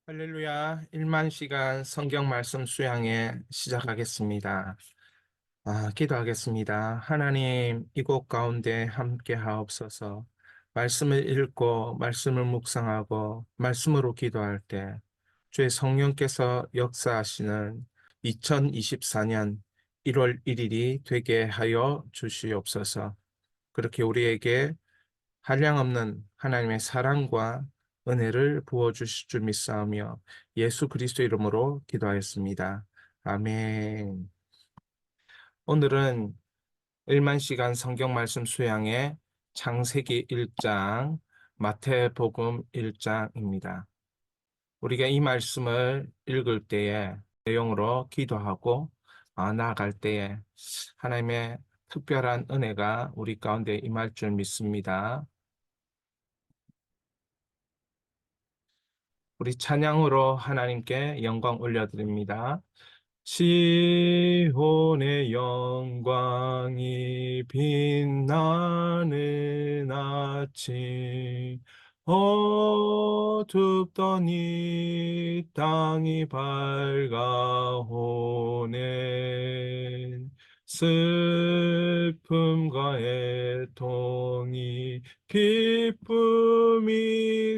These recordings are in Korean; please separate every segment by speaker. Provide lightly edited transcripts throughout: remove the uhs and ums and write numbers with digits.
Speaker 1: 할렐루야, 1만 시간 성경 말씀 수양에 시작하겠습니다. 기도하겠습니다. 하나님, 이곳 가운데 함께 하옵소서. 말씀을 읽고, 말씀을 묵상하고, 말씀으로 기도할 때, 주의 성령께서 역사하시는 2024년 1월 1일이 되게 하여 주시옵소서. 그렇게 우리에게 한량없는 하나님의 사랑과 은혜를 부어주실 줄 믿사오며 예수 그리스도 이름으로 기도하였습니다. 아멘. 오늘은 1만 시간 성경 말씀 수양의 창세기 1장, 마태복음 1장입니다. 우리가 이 말씀을 읽을 때에 내용으로 기도하고 나아갈 때에 하나님의 특별한 은혜가 우리 가운데 임할 줄 믿습니다. 우리 찬양으로 하나님께 영광 올려드립니다. 시온의 영광이 빛나는 아침, 어둡던 이 땅이 밝아오네. 슬픔과 애통이 기쁨이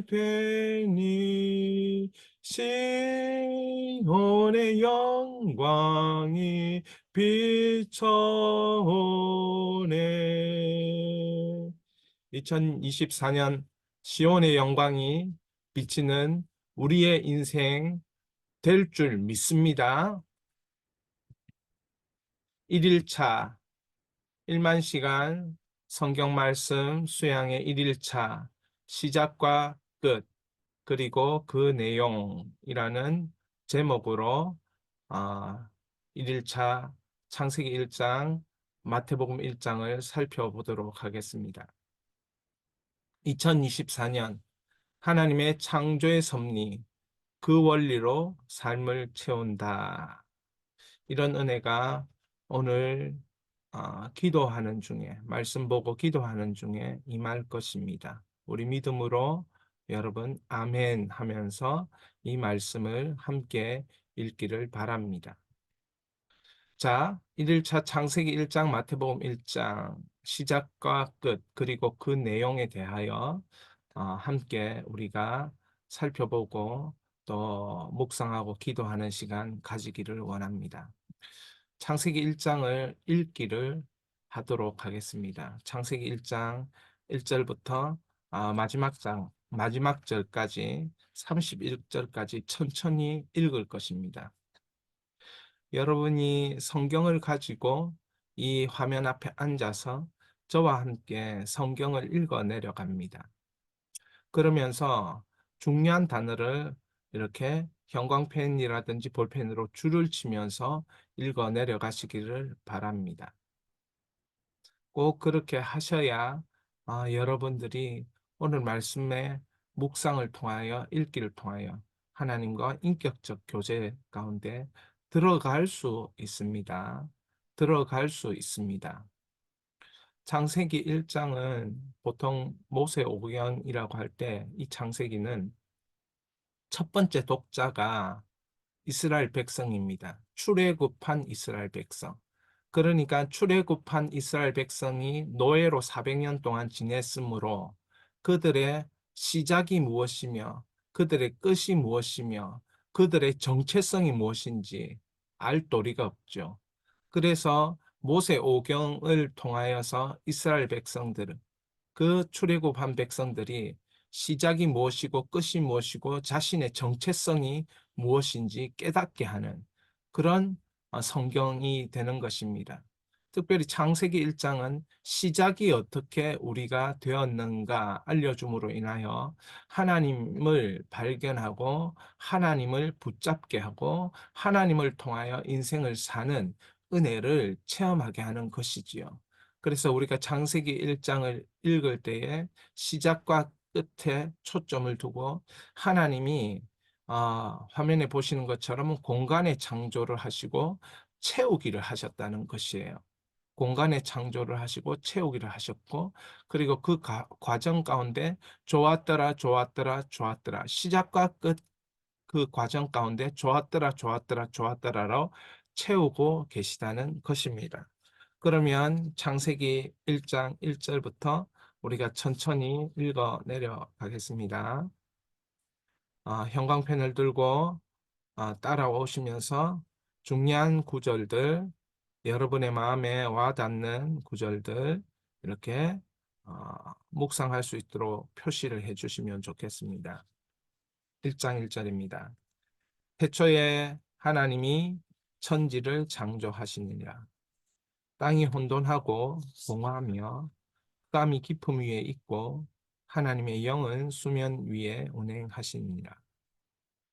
Speaker 1: 되니 시온의 영광이 비춰오네. 2024년 시온의 영광이 비치는 우리의 인생 될 줄 믿습니다. 1일차 1만 시간 성경 말씀 수양의 1일차 시작과 끝 그리고 그 내용이라는 제목으로 1일차 창세기 1장, 마태복음 1장을 살펴보도록 하겠습니다. 2024년 하나님의 창조의 섭리, 그 원리로 삶을 채운다. 이런 은혜가 오늘 기도하는 중에, 말씀 보고 기도하는 중에 임할 것입니다. 우리 믿음으로 여러분 아멘 하면서 이 말씀을 함께 읽기를 바랍니다. 자, 1일차 창세기 1장, 마태복음 1장 시작과 끝 그리고 그 내용에 대하여 함께 우리가 살펴보고 또 묵상하고 기도하는 시간 가지기를 원합니다. 창세기 1장을 읽기를 하도록 하겠습니다. 창세기 1장 1절부터 마지막 절까지 31절까지 천천히 읽을 것입니다. 여러분이 성경을 가지고 이 화면 앞에 앉아서 저와 함께 성경을 읽어 내려갑니다. 그러면서 중요한 단어를 이렇게 형광펜이라든지 볼펜으로 줄을 치면서 읽어 내려가시기를 바랍니다. 꼭 그렇게 하셔야 여러분들이 오늘 말씀의 묵상을 통하여 읽기를 통하여 하나님과 인격적 교제 가운데 들어갈 수 있습니다. 들어갈 수 있습니다. 창세기 1장은 보통 모세오경이라고 할 때 이 창세기는 첫 번째 독자가 이스라엘 백성입니다. 출애굽한 이스라엘 백성. 그러니까 출애굽한 이스라엘 백성이 노예로 400년 동안 지냈으므로 그들의 시작이 무엇이며 그들의 끝이 무엇이며 그들의 정체성이 무엇인지 알 도리가 없죠. 그래서 모세오경을 통하여서 이스라엘 백성들은 그 출애굽한 백성들이 시작이 무엇이고 끝이 무엇이고 자신의 정체성이 무엇인지 깨닫게 하는 그런 성경이 되는 것입니다. 특별히 창세기 1장은 시작이 어떻게 우리가 되었는가 알려줌으로 인하여 하나님을 발견하고 하나님을 붙잡게 하고 하나님을 통하여 인생을 사는 은혜를 체험하게 하는 것이지요. 그래서 우리가 창세기 1장을 읽을 때에 시작과 끝에 초점을 두고 하나님이 화면에 보시는 것처럼 공간의 창조를 하시고 채우기를 하셨다는 것이에요. 공간의 창조를 하시고 채우기를 하셨고 그리고 그 과정 가운데 좋았더라 좋았더라 좋았더라 시작과 끝 그 과정 가운데 좋았더라, 좋았더라, 좋았더라로 채우고 계시다는 것입니다. 그러면 창세기 1장 1절부터 우리가 천천히 읽어 내려가겠습니다. 형광펜을 들고 따라오시면서 중요한 구절들, 여러분의 마음에 와닿는 구절들 이렇게 묵상할 수 있도록 표시를 해주시면 좋겠습니다. 1장 1절입니다. 태초에 하나님이 천지를 창조하시니라. 땅이 혼돈하고 공허하며 흑암이 깊음 위에 있고 하나님의 영은 수면 위에 운행하시니라.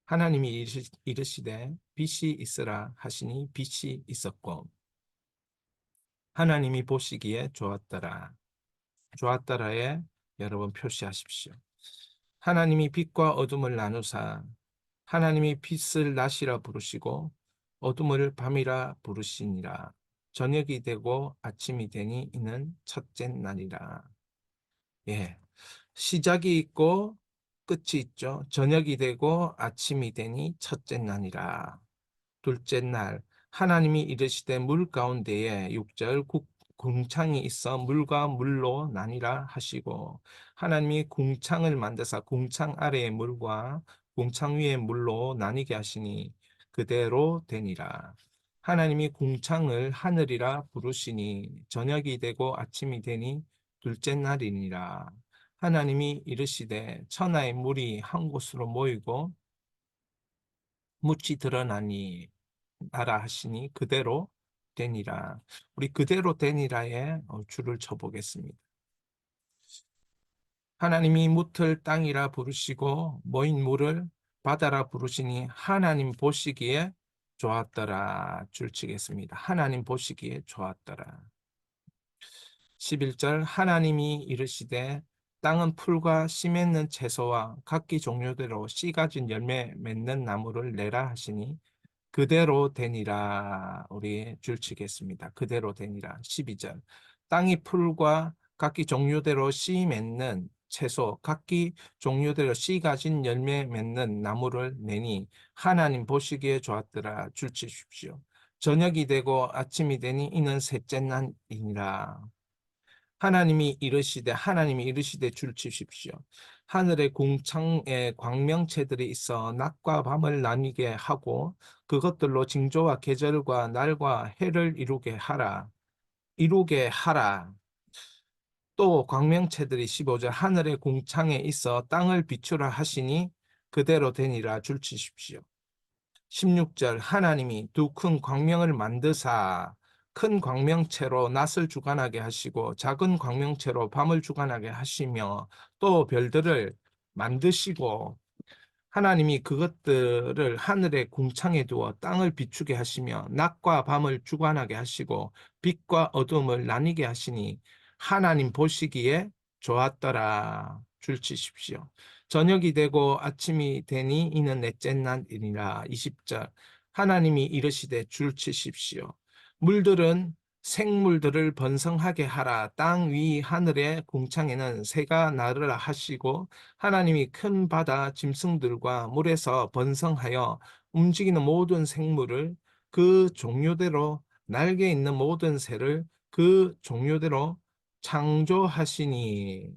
Speaker 1: 하나님이 이르시되 빛이 있으라 하시니 빛이 있었고 하나님이 보시기에 좋았더라. 좋았더라에 여러분 표시하십시오. 하나님이 빛과 어둠을 나누사 하나님이 빛을 낮이라 부르시고 어둠을 밤이라 부르시니라. 저녁이 되고 아침이 되니 이는 첫째 날이라. 예, 시작이 있고 끝이 있죠. 저녁이 되고 아침이 되니 첫째 날이라. 둘째 날 하나님이 이르시되 물 가운데에 6절 궁창이 있어 물과 물로 나뉘라 하시고 하나님이 궁창을 만드사 궁창 아래의 물과 궁창 위의 물로 나뉘게 하시니 그대로 되니라. 하나님이 궁창을 하늘이라 부르시니 저녁이 되고 아침이 되니 둘째 날이니라. 하나님이 이르시되 천하의 물이 한 곳으로 모이고 묻이 드러나니 나라 하시니 그대로 되니라. 우리 그대로 되니라에 줄을 쳐보겠습니다. 하나님이 묻을 땅이라 부르시고 모인 물을 바다라 부르시니 하나님 보시기에 좋았더라. 줄 치겠습니다. 하나님 보시기에 좋았더라. 11절 하나님이 이르시되 땅은 풀과 씨 맺는 채소와 각기 종류대로 씨 가진 열매 맺는 나무를 내라 하시니 그대로 되니라. 우리 줄치겠습니다. 그대로 되니라. 12절 땅이 풀과 각기 종류대로 씨 맺는 채소 각기 종류대로 씨 가진 열매 맺는 나무를 내니 하나님 보시기에 좋았더라. 줄치십시오. 저녁이 되고 아침이 되니 이는 셋째 날이니라. 하나님이 이르시되 줄치십시오. 하늘의 궁창에 광명체들이 있어 낮과 밤을 나뉘게 하고 그것들로 징조와 계절과 날과 해를 이루게 하라. 또 광명체들이 15절 하늘의 궁창에 있어 땅을 비추라 하시니 그대로 되니라. 줄치십시오. 16절 하나님이 두 큰 광명을 만드사 큰 광명체로 낮을 주관하게 하시고 작은 광명체로 밤을 주관하게 하시며 또 별들을 만드시고 하나님이 그것들을 하늘의 궁창에 두어 땅을 비추게 하시며 낮과 밤을 주관하게 하시고 빛과 어둠을 나뉘게 하시니 하나님 보시기에 좋았더라. 줄치십시오. 저녁이 되고 아침이 되니 이는 넷째 날이니라. 20절 하나님이 이르시되 줄치십시오. 물들은 생물들을 번성하게 하라. 땅 위 하늘의 궁창에는 새가 나르라 하시고 하나님이 큰 바다 짐승들과 물에서 번성하여 움직이는 모든 생물을 그 종류대로 날개 있는 모든 새를 그 종류대로 창조하시니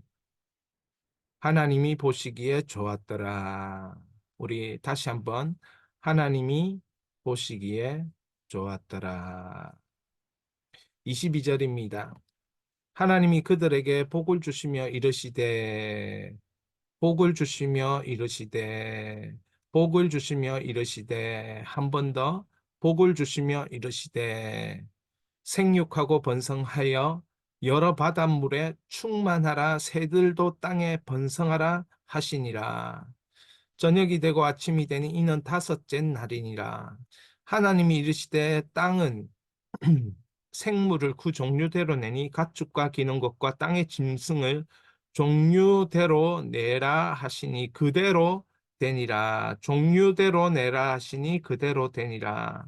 Speaker 1: 하나님이 보시기에 좋았더라. 우리 다시 한번 하나님이 보시기에 좋았더라. 22절입니다. 하나님이 그들에게 복을 주시며 이르시되 복을 주시며 이르시되 복을 주시며 이르시되 한 번 더 복을 주시며 이르시되 생육하고 번성하여 여러 바닷물에 충만하라 새들도 땅에 번성하라 하시니라. 저녁이 되고 아침이 되니 이는 다섯째 날이니라. 하나님이 이르시되 땅은 생물을 그 종류대로 내니 가축과 기는 것과 땅의 짐승을 종류대로 내라 하시니 그대로 되니라. 종류대로 내라 하시니 그대로 되니라.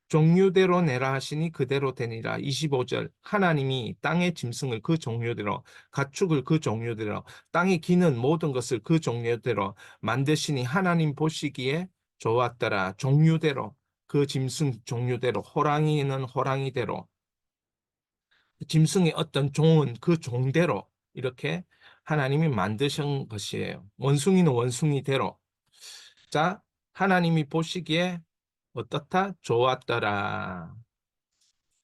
Speaker 1: 종류대로 내라 하시니 그대로 되니라. 25절 하나님이 땅의 짐승을 그 종류대로 가축을 그 종류대로 땅에 기는 모든 것을 그 종류대로 만드시니 하나님 보시기에 좋았더라. 종류대로, 그 짐승 종류대로, 호랑이는 호랑이대로, 짐승의 어떤 종은 그 종대로 이렇게 하나님이 만드신 것이에요. 원숭이는 원숭이대로. 자, 하나님이 보시기에 어떻다? 좋았더라.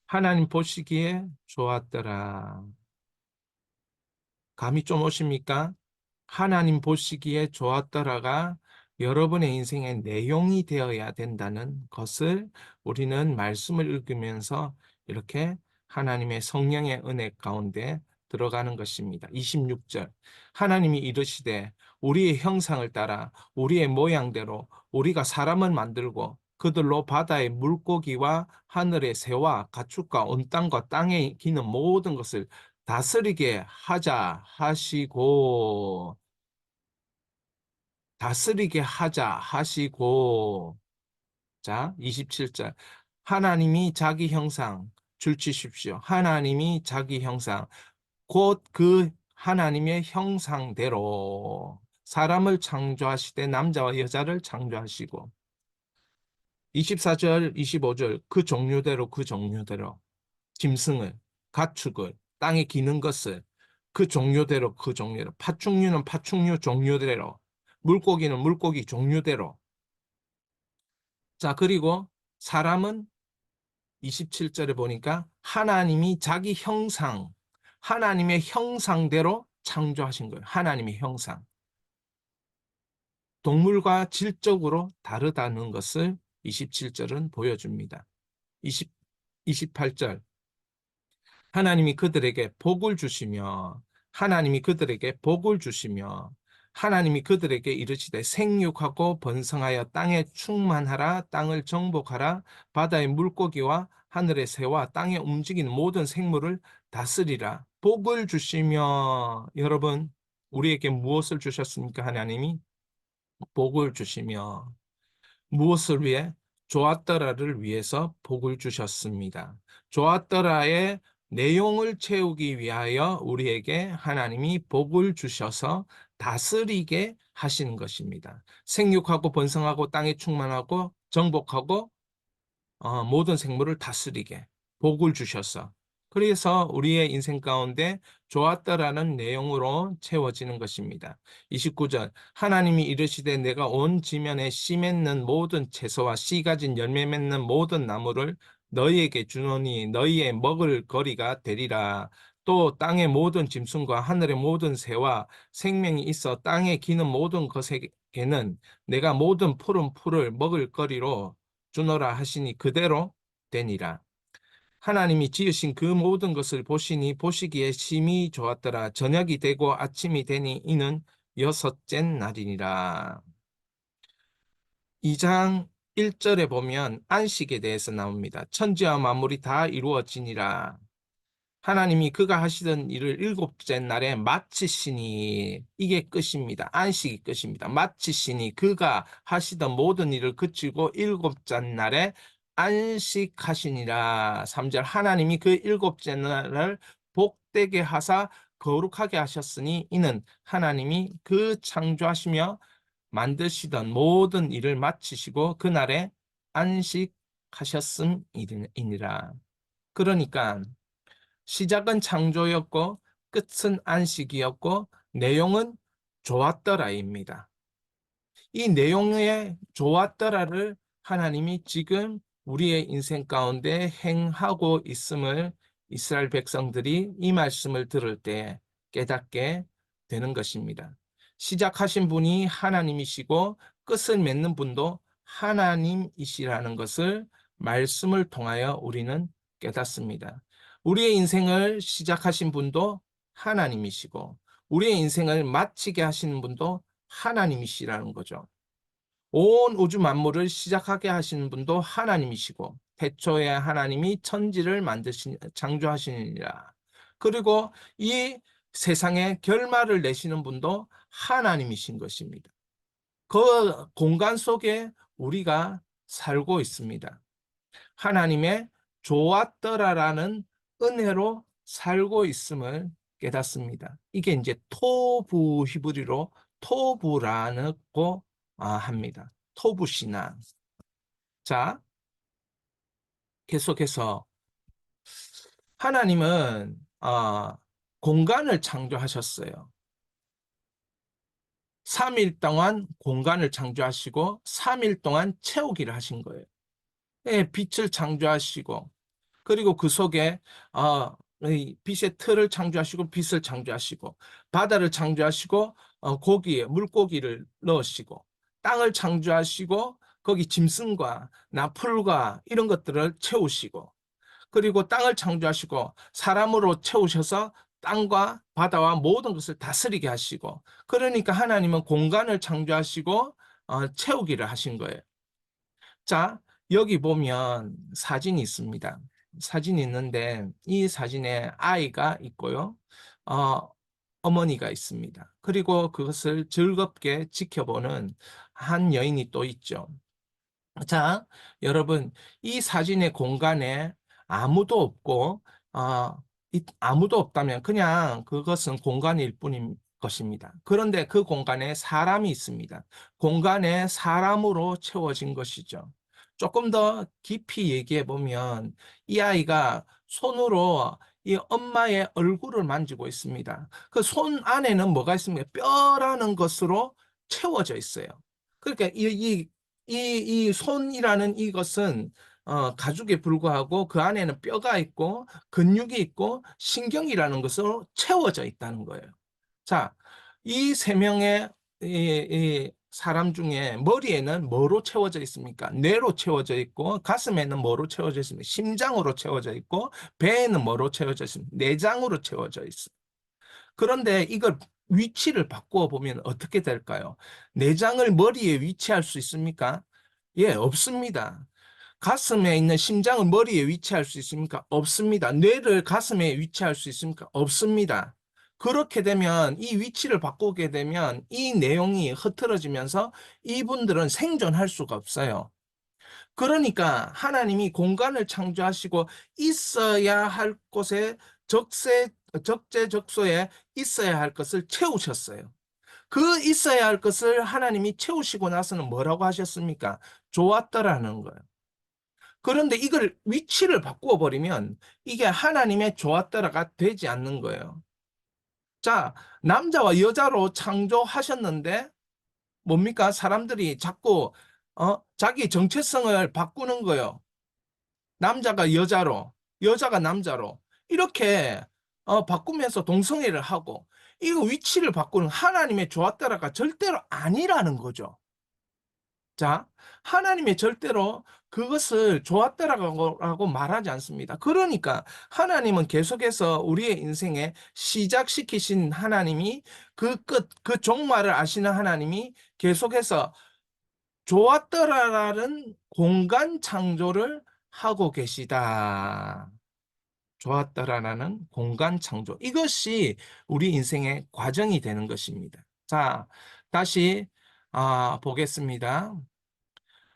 Speaker 1: 하나님 보시기에 좋았더라. 감이 좀 오십니까? 하나님 보시기에 좋았더라가 여러분의 인생의 내용이 되어야 된다는 것을 우리는 말씀을 읽으면서 이렇게 하나님의 성령의 은혜 가운데 들어가는 것입니다. 26절. 하나님이 이르시되 우리의 형상을 따라 우리의 모양대로 우리가 사람을 만들고 그들로 바다의 물고기와 하늘의 새와 가축과 온 땅과 땅에 기는 모든 것을 다스리게 하자 하시고 다스리게 하자 하시고 자 27절 하나님이 자기 형상 줄치십시오. 하나님이 자기 형상 곧 그 하나님의 형상대로 사람을 창조하시되 남자와 여자를 창조하시고 24절 25절 그 종류대로 그 종류대로 짐승을 가축을 땅에 기는 것을 그 종류대로 그 종류대로 파충류는 파충류 종류대로 물고기는 물고기 종류대로 자 그리고 사람은 27절에 보니까 하나님이 자기 형상 하나님의 형상대로 창조하신 거예요. 하나님의 형상 동물과 질적으로 다르다는 것을 27절은 보여줍니다. 28절 하나님이 그들에게 복을 주시며 하나님이 그들에게 복을 주시며 하나님이 그들에게 이르시되 생육하고 번성하여 땅에 충만하라 땅을 정복하라 바다의 물고기와 하늘의 새와 땅에 움직이는 모든 생물을 다스리라 복을 주시며 여러분 우리에게 무엇을 주셨습니까? 하나님이 복을 주시며 무엇을 위해? 좋았더라를 위해서 복을 주셨습니다. 좋았더라의 내용을 채우기 위하여 우리에게 하나님이 복을 주셔서 다스리게 하시는 것입니다. 생육하고 번성하고 땅에 충만하고 정복하고 모든 생물을 다스리게 복을 주셔서 그래서 우리의 인생 가운데 좋았다라는 내용으로 채워지는 것입니다. 29절 하나님이 이르시되 내가 온 지면에 씨 맺는 모든 채소와 씨 가진 열매 맺는 모든 나무를 너희에게 주노니 너희의 먹을 거리가 되리라. 또 땅의 모든 짐승과 하늘의 모든 새와 생명이 있어 땅에 기는 모든 것에게는 내가 모든 푸른 풀을 먹을 거리로 주노라 하시니 그대로 되니라. 하나님이 지으신 그 모든 것을 보시니 보시기에 심히 좋았더라. 저녁이 되고 아침이 되니 이는 여섯째 날이니라. 2장 1절에 보면 안식에 대해서 나옵니다. 천지와 만물이 다 이루어지니라. 하나님이 그가 하시던 일을 일곱째 날에 마치시니 이게 끝입니다. 안식이 끝입니다. 마치시니 그가 하시던 모든 일을 그치고 일곱째 날에 안식하시니라. 3절 하나님이 그 일곱째 날을 복되게 하사 거룩하게 하셨으니 이는 하나님이 그 창조하시며 만드시던 모든 일을 마치시고 그날에 안식하셨음이니라. 그러니까 시작은 창조였고 끝은 안식이었고 내용은 좋았더라입니다. 이 내용의 좋았더라를 하나님이 지금 우리의 인생 가운데 행하고 있음을 이스라엘 백성들이 이 말씀을 들을 때 깨닫게 되는 것입니다. 시작하신 분이 하나님이시고 끝을 맺는 분도 하나님이시라는 것을 말씀을 통하여 우리는 깨닫습니다. 우리의 인생을 시작하신 분도 하나님이시고 우리의 인생을 마치게 하시는 분도 하나님이시라는 거죠. 온 우주 만물을 시작하게 하시는 분도 하나님이시고 태초에 하나님이 천지를 창조하시니라. 그리고 이 세상에 결말을 내시는 분도 하나님이신 것입니다. 그 공간 속에 우리가 살고 있습니다. 하나님의 좋았더라라는 은혜로 살고 있음을 깨닫습니다. 이게 이제 토부 히브리로 토부라고 합니다. 토부시나. 자, 계속해서 하나님은 공간을 창조하셨어요. 3일 동안 공간을 창조하시고 3일 동안 채우기를 하신 거예요. 예, 빛을 창조하시고 그리고 그 속에 빛의 틀을 창조하시고 빛을 창조하시고 바다를 창조하시고 고기에 물고기를 넣으시고 땅을 창조하시고 거기 짐승과 나풀과 이런 것들을 채우시고 그리고 땅을 창조하시고 사람으로 채우셔서 땅과 바다와 모든 것을 다스리게 하시고 그러니까 하나님은 공간을 창조하시고 채우기를 하신 거예요. 자, 여기 보면 사진이 있습니다. 사진이 있는데 이 사진에 아이가 있고요. 어, 어머니가 있습니다. 그리고 그것을 즐겁게 지켜보는 한 여인이 또 있죠. 자, 여러분, 이 사진의 공간에 아무도 없고, 아무도 없다면 그냥 그것은 공간일 뿐인 것입니다. 그런데 그 공간에 사람이 있습니다. 공간에 사람으로 채워진 것이죠. 조금 더 깊이 얘기해 보면 이 아이가 손으로 이 엄마의 얼굴을 만지고 있습니다. 그 손 안에는 뭐가 있습니까? 뼈라는 것으로 채워져 있어요. 그러니까 이 손이라는 이것은 가죽에 불과하고 그 안에는 뼈가 있고 근육이 있고 신경이라는 것으로 채워져 있다는 거예요. 자, 이 세 명의 이 사람 중에 머리에는 뭐로 채워져 있습니까? 뇌로 채워져 있고 가슴에는 뭐로 채워져 있습니까? 심장으로 채워져 있고 배에는 뭐로 채워져 있습니까? 내장으로 채워져 있어요. 그런데 이걸 위치를 바꾸어 보면 어떻게 될까요? 내장을 머리에 위치할 수 있습니까? 예, 없습니다. 가슴에 있는 심장을 머리에 위치할 수 있습니까? 없습니다. 뇌를 가슴에 위치할 수 있습니까? 없습니다. 그렇게 되면 이 위치를 바꾸게 되면 이 내용이 흐트러지면서 이분들은 생존할 수가 없어요. 그러니까 하나님이 공간을 창조하시고 있어야 할 곳에 적재적소에 있어야 할 것을 채우셨어요. 그 있어야 할 것을 하나님이 채우시고 나서는 뭐라고 하셨습니까? 좋았더라는 거예요. 그런데 이걸 위치를 바꾸어 버리면 이게 하나님의 좋았더라가 되지 않는 거예요. 자, 남자와 여자로 창조하셨는데 뭡니까? 사람들이 자꾸 자기 정체성을 바꾸는 거예요. 남자가 여자로, 여자가 남자로 이렇게 바꾸면서 동성애를 하고 이거 위치를 바꾸는 하나님의 좋았더라가 절대로 아니라는 거죠. 자, 하나님의 절대로 그것을 좋았더라고 말하지 않습니다. 그러니까 하나님은 계속해서 우리의 인생에 시작시키신 하나님이 그 끝, 그 종말을 아시는 하나님이 계속해서 좋았더라라는 공간 창조를 하고 계시다. 좋았더라라는 공간 창조. 이것이 우리 인생의 과정이 되는 것입니다. 자, 다시 보겠습니다.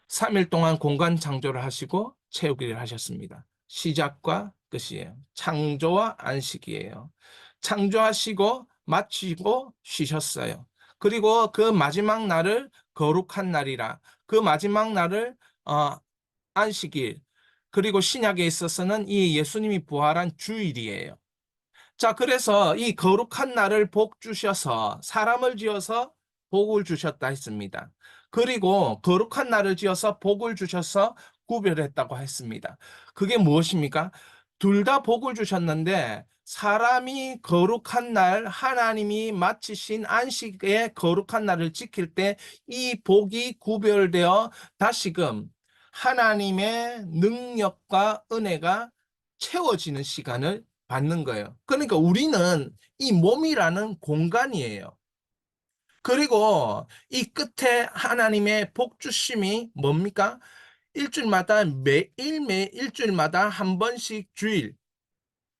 Speaker 1: 3일 동안 공간 창조를 하시고 채우기를 하셨습니다. 시작과 끝이에요. 창조와 안식이에요. 창조하시고 마치고 쉬셨어요. 그리고 그 마지막 날을 거룩한 날이라 그 마지막 날을 안식일 그리고 신약에 있어서는 이 예수님이 부활한 주일이에요. 자, 그래서 이 거룩한 날을 복 주셔서 사람을 지어서 복을 주셨다 했습니다. 그리고 거룩한 날을 지어서 복을 주셔서 구별했다고 했습니다. 그게 무엇입니까? 둘 다 복을 주셨는데 사람이 거룩한 날 하나님이 마치신 안식의 거룩한 날을 지킬 때 이 복이 구별되어 다시금 하나님의 능력과 은혜가 채워지는 시간을 받는 거예요. 그러니까 우리는 이 몸이라는 공간이에요. 그리고 이 끝에 하나님의 복주심이 뭡니까? 일주일마다 매일 일주일마다 한 번씩 주일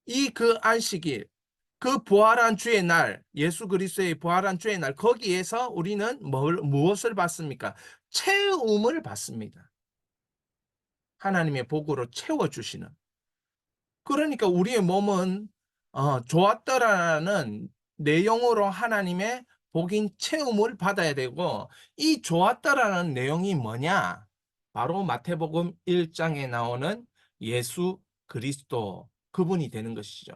Speaker 1: 이 그 안식일 그 부활한 주의 날 예수 그리스도의 부활한 주의 날 거기에서 우리는 무엇을 받습니까? 채움을 받습니다. 하나님의 복으로 채워주시는 그러니까 우리의 몸은 좋았더라는 내용으로 하나님의 복인 체험을 받아야 되고, 이 좋았다라는 내용이 뭐냐? 바로 마태복음 1장에 나오는 예수 그리스도, 그분이 되는 것이죠.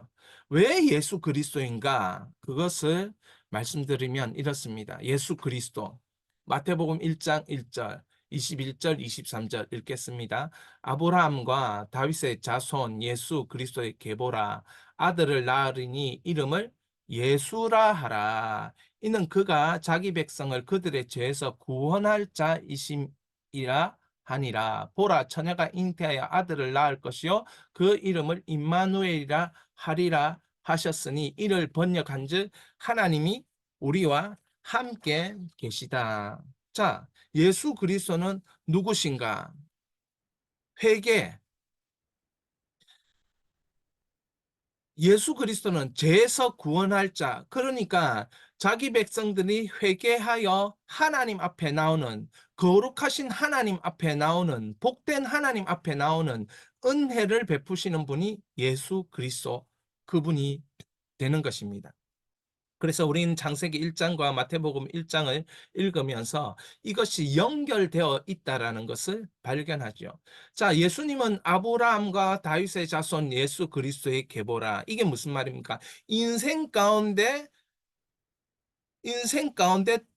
Speaker 1: 왜 예수 그리스도인가? 그것을 말씀드리면 이렇습니다. 예수 그리스도. 마태복음 1장 1절, 21절, 23절 읽겠습니다. 아브라함과 다윗의 자손 예수 그리스도의 계보라. 아들을 낳으리니 이름을 예수라 하라. 이는 그가 자기 백성을 그들의 죄에서 구원할 자이심이라 하니라. 보라, 처녀가 잉태하여 아들을 낳을 것이요 그 이름을 임마누엘이라 하리라 하셨으니, 이를 번역한즉 하나님이 우리와 함께 계시다. 자, 예수 그리스도는 누구신가? 회개. 예수 그리스도는 죄에서 구원할 자, 그러니까 자기 백성들이 회개하여 하나님 앞에 나오는, 거룩하신 하나님 앞에 나오는, 복된 하나님 앞에 나오는 은혜를 베푸시는 분이 예수 그리스도, 그분이 되는 것입니다. 그래서 우리는 창세기 1장과 마태복음 1장을 읽으면서 이것이 연결되어 있다라는 것을 발견하죠. 자, 예수님은 아브라함과 다윗의 자손 예수 그리스도의 계보라. 이게 무슨 말입니까? 인생 가운데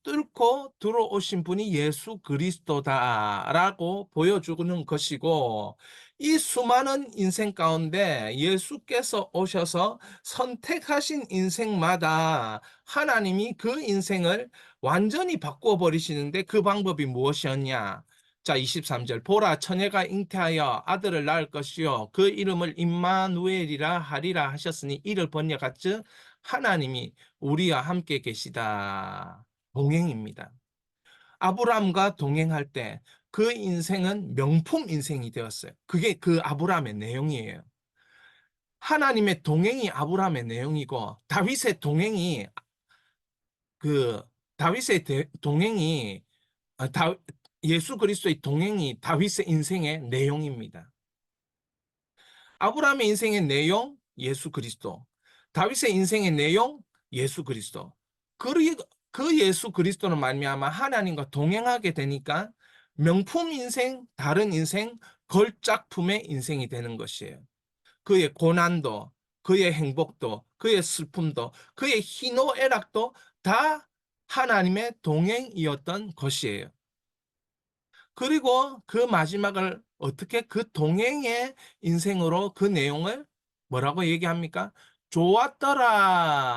Speaker 1: 뚫고 들어오신 분이 예수 그리스도다라고 보여주는 것이고, 이 수많은 인생 가운데 예수께서 오셔서 선택하신 인생마다 하나님이 그 인생을 완전히 바꾸어 버리시는데, 그 방법이 무엇이었냐? 자, 23절. 보라, 처녀가 잉태하여 아들을 낳을 것이요 그 이름을 임마누엘이라 하리라 하셨으니, 이를 번역하즉 하나님이 우리와 함께 계시다. 동행입니다. 아브라함과 동행할 때 그 인생은 명품 인생이 되었어요. 그게 그 아브라함의 내용이에요. 하나님의 동행이 아브라함의 내용이고, 다윗의 동행이 그 다윗의 동행이 아, 다, 예수 그리스도의 동행이 다윗의 인생의 내용입니다. 아브라함의 인생의 내용, 예수 그리스도. 다윗의 인생의 내용, 예수 그리스도. 그 예수 그리스도는 말미암아 하나님과 동행하게 되니까 명품 인생, 다른 인생, 걸작품의 인생이 되는 것이에요. 그의 고난도, 그의 행복도, 그의 슬픔도, 그의 희노애락도 다 하나님의 동행이었던 것이에요. 그리고 그 마지막을 어떻게, 그 동행의 인생으로 그 내용을 뭐라고 얘기합니까? 좋았더라라는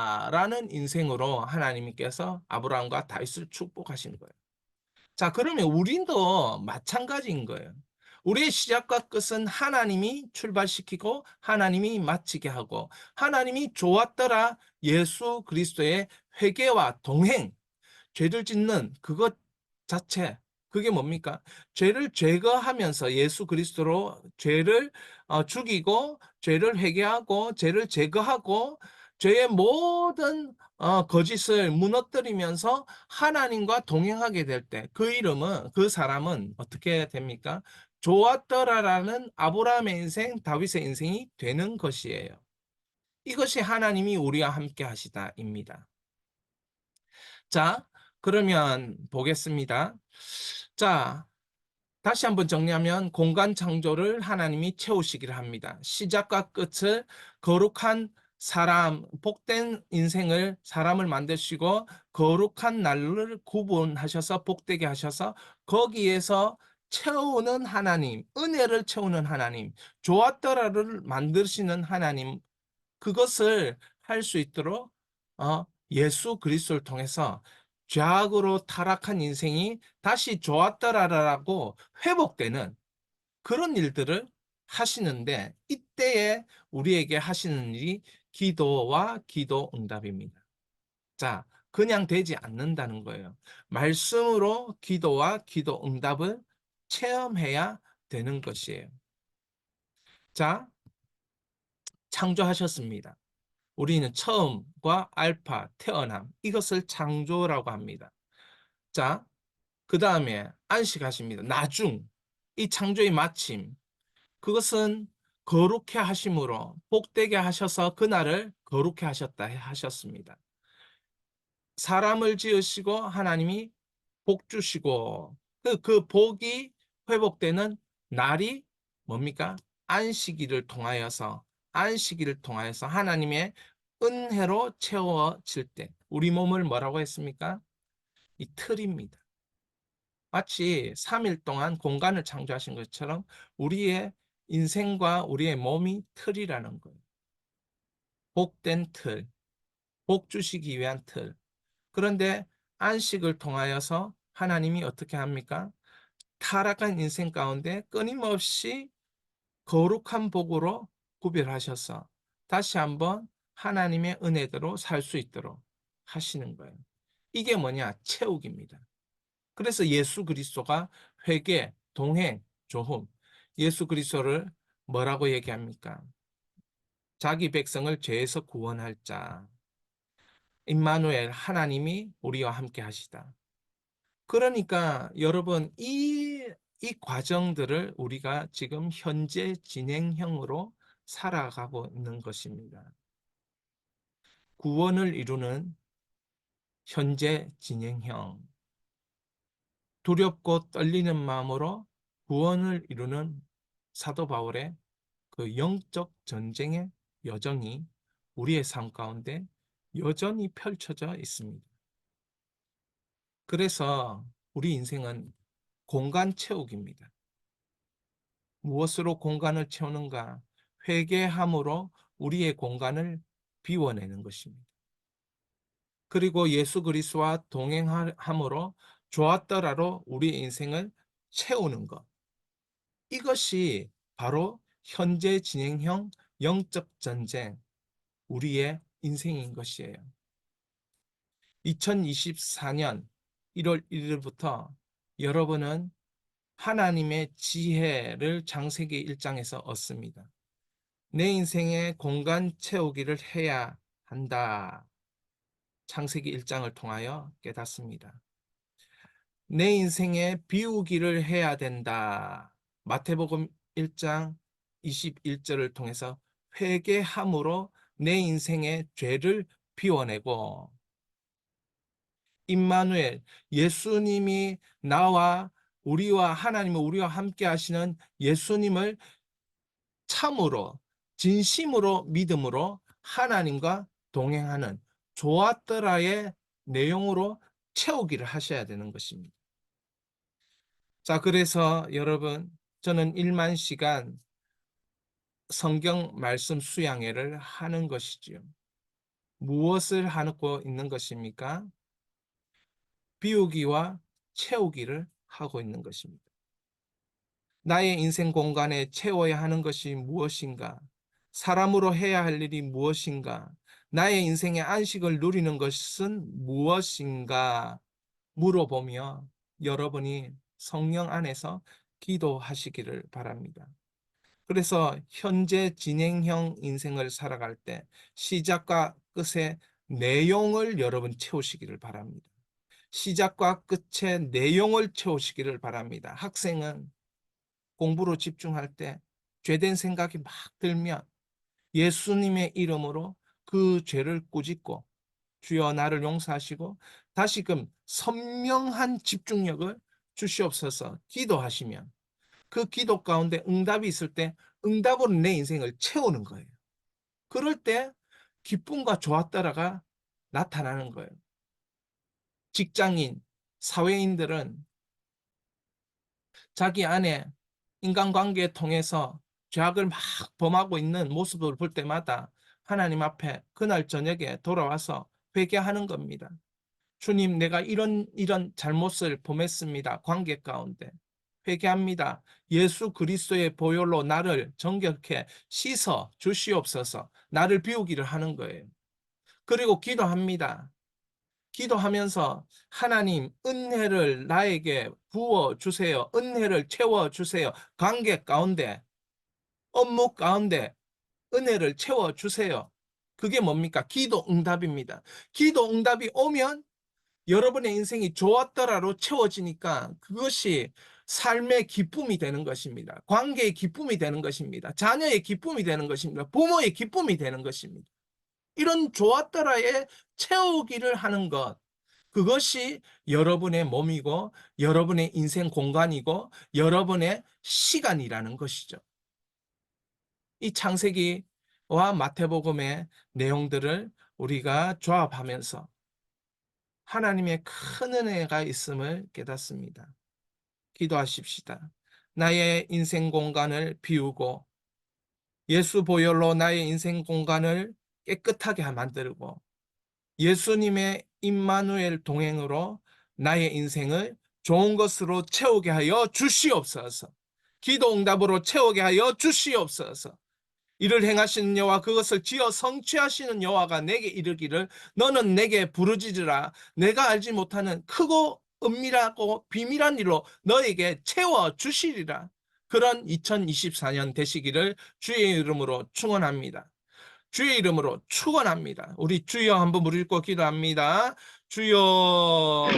Speaker 1: 인생으로 하나님께서 아브라함과 다윗을 축복하신 거예요. 자, 그러면 우리도 마찬가지인 거예요. 우리의 시작과 끝은 하나님이 출발시키고 하나님이 마치게 하고, 하나님이 좋았더라 예수 그리스도의 회개와 동행, 죄를 짓는 그것 자체, 그게 뭡니까? 죄를 제거하면서 예수 그리스도로 죄를 죽이고, 죄를 회개하고, 죄를 제거하고, 죄의 모든 거짓을 무너뜨리면서 하나님과 동행하게 될 때, 그 이름은, 그 사람은 어떻게 됩니까? 좋았더라라는 아브라함의 인생, 다윗의 인생이 되는 것이에요. 이것이 하나님이 우리와 함께 하시다입니다. 자, 그러면 보겠습니다. 자, 다시 한번 정리하면 공간 창조를 하나님이 채우시기를 합니다. 시작과 끝을 거룩한 사람, 복된 인생을, 사람을 만드시고 거룩한 날을 구분하셔서 복되게 하셔서 거기에서 채우는 하나님, 은혜를 채우는 하나님, 좋았더라를 만드시는 하나님, 그것을 할 수 있도록 예수 그리스도를 통해서 죄악으로 타락한 인생이 다시 좋았더라라고 회복되는 그런 일들을 하시는데, 이때에 우리에게 하시는 일이 기도와 기도 응답입니다. 자, 그냥 되지 않는다는 거예요. 말씀으로 기도와 기도 응답을 체험해야 되는 것이에요. 자, 창조하셨습니다. 우리는 처음과 알파, 태어남, 이것을 창조라고 합니다. 자, 그 다음에 안식하십니다. 나중, 이 창조의 마침, 그것은 거룩해 하심으로 복되게 하셔서 그날을 거룩해 하셨다 하셨습니다. 사람을 지으시고 하나님이 복 주시고 그 복이 회복되는 날이 뭡니까? 안식일을 통하여서 하나님의 은혜로 채워질 때 우리 몸을 뭐라고 했습니까? 이 틀입니다. 마치 3일 동안 공간을 창조하신 것처럼 우리의 인생과 우리의 몸이 틀이라는 거예요. 복된 틀, 복 주시기 위한 틀. 그런데 안식을 통하여서 하나님이 어떻게 합니까? 타락한 인생 가운데 끊임없이 거룩한 복으로 구별하셔서 다시 한번 하나님의 은혜대로 살 수 있도록 하시는 거예요. 이게 뭐냐? 채우기입니다. 그래서 예수 그리스도가 회개, 동행, 조흠, 예수 그리스도를 뭐라고 얘기합니까? 자기 백성을 죄에서 구원할 자, 임마누엘 하나님이 우리와 함께 하시다. 그러니까 여러분 이 과정들을 우리가 지금 현재 진행형으로 살아가고 있는 것입니다. 구원을 이루는 현재 진행형. 두렵고 떨리는 마음으로 구원을 이루는 사도 바울의 그 영적 전쟁의 여정이 우리의 삶 가운데 여전히 펼쳐져 있습니다. 그래서 우리 인생은 공간 채우기입니다. 무엇으로 공간을 채우는가? 회개함으로 우리의 공간을 비워내는 것입니다. 그리고 예수 그리스도와 동행함으로 좋았더라로 우리 인생을 채우는 것. 이것이 바로 현재 진행형 영적 전쟁, 우리의 인생인 것이에요. 2024년 1월 1일부터 여러분은 하나님의 지혜를 창세기 1장에서 얻습니다. 내 인생에 공간 채우기를 해야 한다. 창세기 1장을 통하여 깨닫습니다. 내 인생에 비우기를 해야 된다. 마태복음 1장 21절을 통해서 회개함으로 내 인생의 죄를 비워내고 임마누엘 예수님이 나와 우리와 함께 하시는 예수님을 참으로 진심으로 믿음으로 하나님과 동행하는 좋았더라의 내용으로 채우기를 하셔야 되는 것입니다. 자, 그래서 여러분 저는 1만 시간 성경 말씀 수양회를 하는 것이지요. 무엇을 하고 있는 것입니까? 비우기와 채우기를 하고 있는 것입니다. 나의 인생 공간에 채워야 하는 것이 무엇인가? 사람으로 해야 할 일이 무엇인가? 나의 인생의 안식을 누리는 것은 무엇인가? 물어보며 여러분이 성령 안에서 기도하시기를 바랍니다. 그래서 현재 진행형 인생을 살아갈 때 시작과 끝의 내용을 여러분 채우시기를 바랍니다. 시작과 끝의 내용을 채우시기를 바랍니다. 학생은 공부로 집중할 때 죄된 생각이 막 들면 예수님의 이름으로 그 죄를 꾸짖고 주여 나를 용서하시고 다시금 선명한 집중력을 주시옵소서 기도하시면 그 기도 가운데 응답이 있을 때 응답으로 내 인생을 채우는 거예요. 그럴 때 기쁨과 좋았더라가 나타나는 거예요. 직장인, 사회인들은 자기 안에 인간관계를 통해서 죄악을 막 범하고 있는 모습을 볼 때마다 하나님 앞에 그날 저녁에 돌아와서 회개하는 겁니다. 주님, 내가 이런 잘못을 범했습니다. 관계 가운데. 회개합니다. 예수 그리스도의 보혈로 나를 정결케 씻어 주시옵소서. 나를 비우기를 하는 거예요. 그리고 기도합니다. 기도하면서 하나님 은혜를 나에게 부어 주세요. 은혜를 채워 주세요. 관계 가운데, 업무 가운데 은혜를 채워 주세요. 그게 뭡니까? 기도 응답입니다. 기도 응답이 오면 여러분의 인생이 좋았더라로 채워지니까 그것이 삶의 기쁨이 되는 것입니다. 관계의 기쁨이 되는 것입니다. 자녀의 기쁨이 되는 것입니다. 부모의 기쁨이 되는 것입니다. 이런 좋았더라에 채우기를 하는 것, 그것이 여러분의 몸이고 여러분의 인생 공간이고 여러분의 시간이라는 것이죠. 이 창세기와 마태복음의 내용들을 우리가 조합하면서 하나님의 큰 은혜가 있음을 깨닫습니다. 기도하십시다. 나의 인생 공간을 비우고 예수 보혈로 나의 인생 공간을 깨끗하게 만들고 예수님의 임마누엘 동행으로 나의 인생을 좋은 것으로 채우게 하여 주시옵소서. 기도 응답으로 채우게 하여 주시옵소서. 이를 행하시는 여호와, 그것을 지어 성취하시는 여호와가 내게 이르기를 너는 내게 부르짖으라. 내가 알지 못하는 크고 은밀하고 비밀한 일로 너에게 채워 주시리라. 그런 2024년 되시기를 주의 이름으로 축원합니다. 주의 이름으로 축원합니다. 우리 주여 한번 무릎 꿇고 기도합니다. 주여